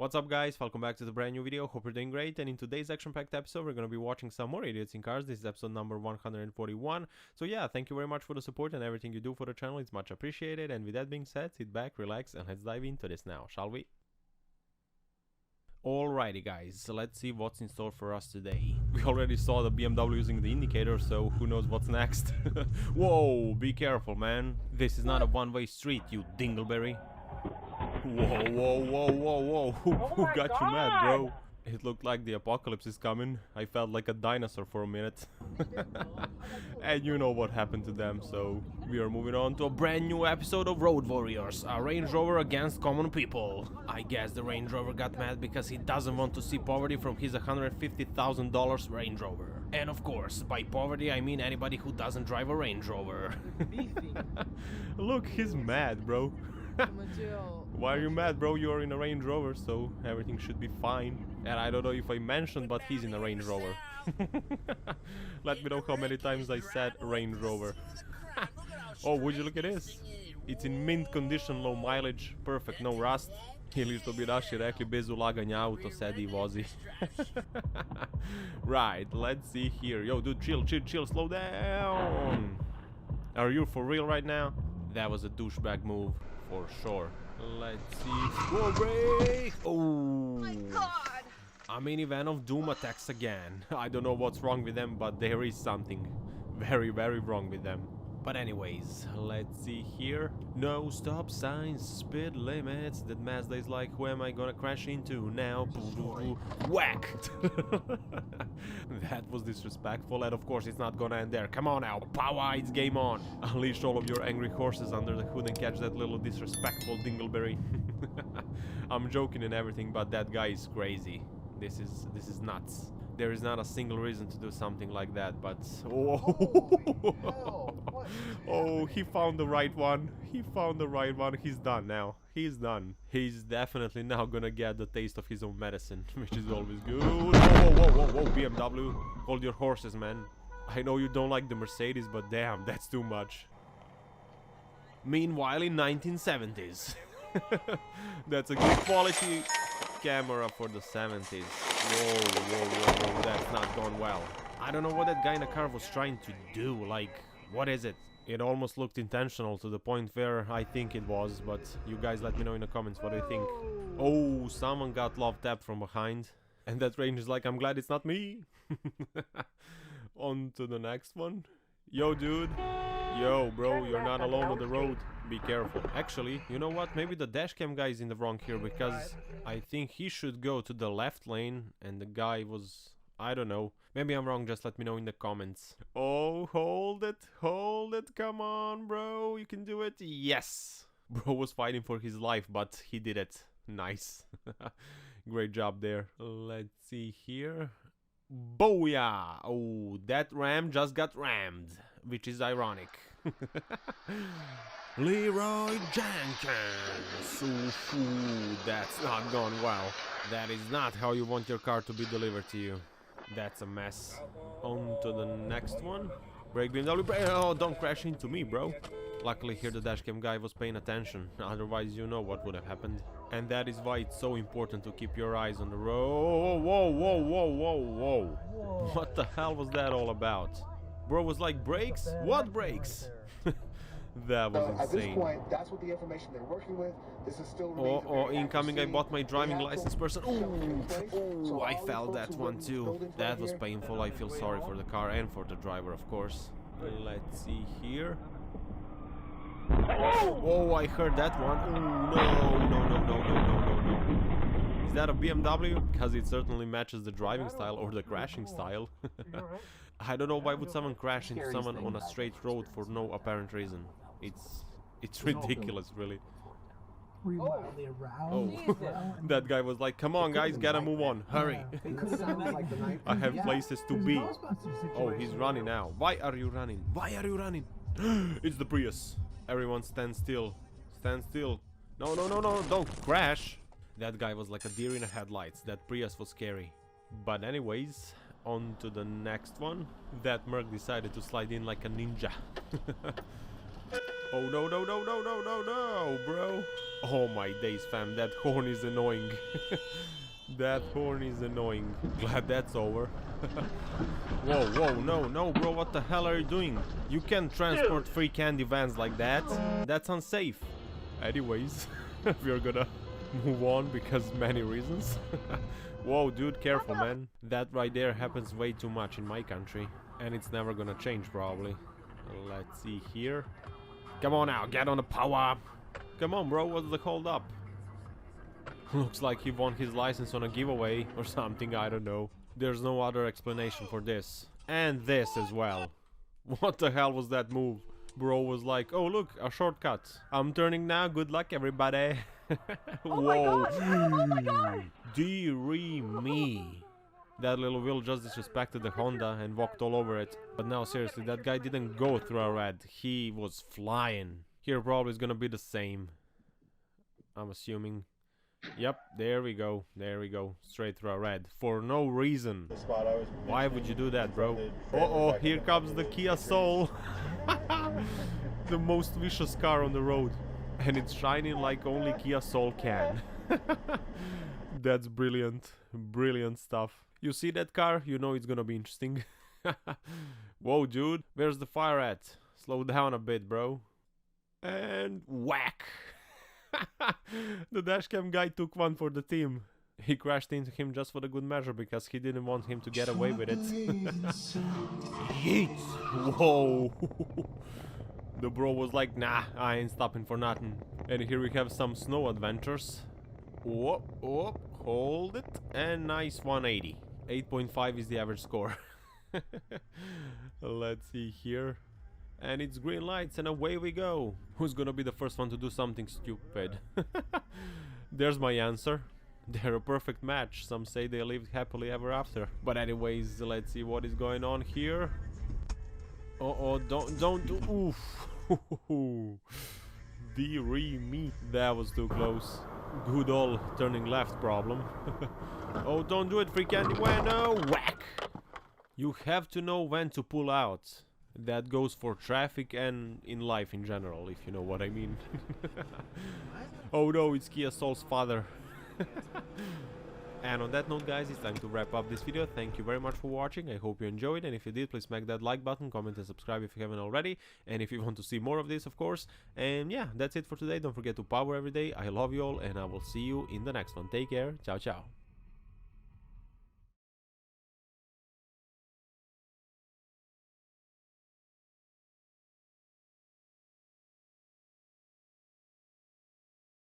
What's up guys, welcome back to the brand new video, hope you're doing great, and in today's action-packed episode we're gonna be watching some more idiots in cars. This is episode number 141. So yeah, thank you very much for the support and everything you do for the channel, it's much appreciated, and with that being said, sit back, relax, and let's dive into this now, shall we? Alrighty guys, let's see what's in store for us today. We already saw the BMW using the indicator, so who knows what's next. Whoa, be careful man, this is not a one-way street, you dingleberry. Whoa, whoa, whoa, whoa, whoa, who got you mad, bro? It looked like the apocalypse is coming. I felt like a dinosaur for a minute. And you know what happened to them, so we are moving on to a brand new episode of Road Warriors, a Range Rover against common people. I guess the Range Rover got mad because he doesn't want to see poverty from his $150,000 Range Rover. And of course, by poverty I mean anybody who doesn't drive a Range Rover. Look, he's mad, bro. Why are you mad, bro? You're in a Range Rover, so everything should be fine. And I don't know if I mentioned, but he's in a Range Rover. Let me know how many times I said Range Rover. Oh, would you look at this? It's in mint condition, low mileage, perfect, no rust. Ili što bi naši rekli, bez ulaganja auto sedi I vozi. Right, let's see here. Yo, dude, chill, slow down. Are you for real right now? That was a douchebag move, for sure. Let's see. Whoa, brake! Oh my god! A minivan of doom attacks again. I don't know what's wrong with them, but there is something very, very wrong with them. But anyways, let's see here. No stop signs, speed limits. That Mazda is like, who am I gonna crash into now? Whack! That was disrespectful, and of course it's not gonna end there. Come on now, power, it's game on. Unleash all of your angry horses under the hood and catch that little disrespectful dingleberry. I'm joking and everything, but that guy is crazy. This is nuts. There is not a single reason to do something like that, but oh, he found the right one. He found the right one. He's done now. He's done. He's definitely now gonna get the taste of his own medicine, which is always good. Whoa, BMW. Hold your horses, man. I know you don't like the Mercedes, but damn, that's too much. Meanwhile, in 1970s. That's a good quality camera for the 70s. Whoa, that's not gone well. I don't know what that guy in the car was trying to do, like, what is it? It almost looked intentional to the point where I think it was, but you guys let me know in the comments what you think. Oh, someone got love tapped from behind, and that range is like, I'm glad it's not me. On to the next one. Yo, dude. Yo, bro, you're not alone on the road. Be careful. Actually, you know what? Maybe the dashcam guy is in the wrong here, because I think he should go to the left lane, and the guy was... I don't know. Maybe I'm wrong, just let me know in the comments. Oh, hold it, come on, bro, you can do it. Yes! Bro was fighting for his life, but he did it. Nice. Great job there. Let's see here. Booyah! Oh, that ram just got rammed, which is ironic. Leroy Jenkins! Ooh, that's not gone well. That is not how you want your car to be delivered to you. That's a mess. On to the next one. Brake BMW. Oh, don't crash into me, bro. Luckily here the dashcam guy was paying attention, otherwise you know what would have happened. And that is why it's so important to keep your eyes on the road. Whoa. What the hell was that all about? Bro was like, brakes? What brakes? That was insane. At this point, that's what the information they're working with. This is still incoming, I bought my driving license person. Oh, I felt that one too. That was painful. I feel sorry for the car and for the driver, of course. Let's see here. Oh, I heard that one. Oh, no. Is that a BMW? Because it certainly matches the driving style or the crashing style. I don't know why would someone crash into someone on a straight road for no apparent reason. It's ridiculous, really. Oh, that guy was like, come on guys, gotta move on, hurry. I have places to be. Oh, he's running now. Why are you running? It's the Prius. Everyone stand still. Stand still. No, don't crash. That guy was like a deer in the headlights. That Prius was scary. But anyways, on to the next one. That Merc decided to slide in like a ninja. Oh no, no, no, no, no, no, no, bro. Oh my days, fam, that horn is annoying. That horn is annoying. Glad that's over. Whoa, whoa, no, no, bro, what the hell are you doing? You can't transport free candy vans like that. That's unsafe. Anyways, we're gonna move on because many reasons. Whoa, dude, careful, man. That right there happens way too much in my country. And it's never gonna change, probably. Let's see here. Come on now, get on the power. Come on, bro, what's the hold up? Looks like he won his license on a giveaway or something, I don't know. There's no other explanation for this. And this as well. What the hell was that move? Bro was like, oh look, a shortcut. I'm turning now, good luck everybody. Whoa. Oh my god! Dearie me. That little Will just disrespected the Honda and walked all over it. But now seriously, that guy didn't go through a red. He was flying. Here probably is gonna be the same. I'm assuming. Yep, there we go. There we go. Straight through a red. For no reason. Why would you do that, bro? Uh-oh, here comes the Kia Soul. The most vicious car on the road. And it's shining like only Kia Soul can. That's brilliant. Brilliant stuff. You see that car? You know it's gonna be interesting. Whoa, dude. Where's the fire at? Slow down a bit, bro. And whack. The dashcam guy took one for the team. He crashed into him just for the good measure because he didn't want him to get away with it. Yeet. Whoa. The bro was like, nah, I ain't stopping for nothing. And here we have some snow adventures. Whoop, whoop, hold it. And nice 180. 8.5 is the average score. Let's see here. And it's green lights and away we go. Who's gonna be the first one to do something stupid? There's my answer. They're a perfect match. Some say they lived happily ever after. But anyways, let's see what is going on here. Uh-oh, don't do... Oof. Dearie me. That was too close. Good old turning left problem. Oh, don't do it, free candy. When? No, whack. You have to know when to pull out. That goes for traffic and in life in general, if you know what I mean. Oh no, it's Kia Soul's father. And on that note, guys, it's time to wrap up this video. Thank you very much for watching. I hope you enjoyed, and if you did, please smack that like button, comment and subscribe if you haven't already, and if you want to see more of this, of course. And yeah, that's it for today. Don't forget to power every day. I love you all, and I will see you in the next one. Take care. Ciao, ciao.